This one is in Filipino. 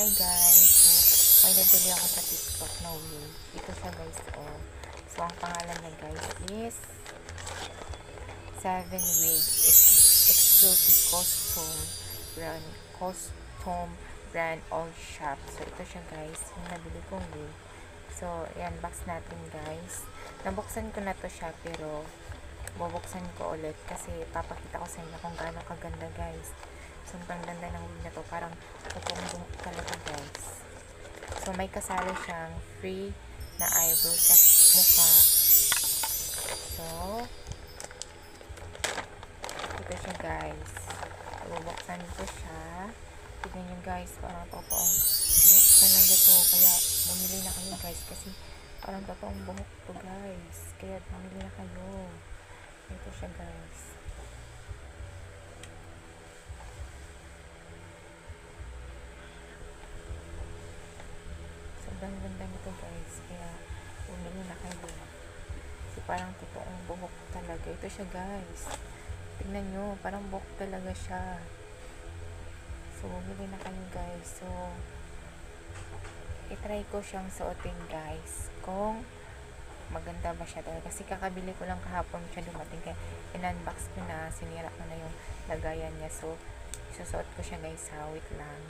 Hi guys! So, may nabili ako sa TikTok na wig. Ito siya guys, oh. So, ang pangalan niya guys is 7 Wig Exclusive Costume Brand All Shop. So, ito siya guys, yung nabili kong wig. So, ayan, box natin guys. Nabuksan ko na to siya, pero bubuksan ko ulit kasi papakita ko sa inyo kung gaano kaganda guys. Sobrang ganda ng wig na to, parang totoong buhok talaga guys. So may kasali siyang free na eyebrow sa mukha. So ito siya guys, bubuksan ko siya. Tignan nyo guys, parang totoong buhok talaga to, kaya bumili na kayo guys kasi parang totoong buhok to guys, kaya bumili na kayo. Ito siya guys. Sobrang ganda nito guys, kaya bumili na kayo. Kasi parang totoong buhok talaga. Ito siya guys. Tignan nyo, parang buhok talaga siya. So bumili na kayo guys. So itry ko siyang suotin guys, kung maganda ba siya talaga. Kasi kakabili ko lang kahapon siya dumating, kaya in-unbox ko na, sinira ko na yung lagayan niya. So isusuot ko siya guys, wait lang.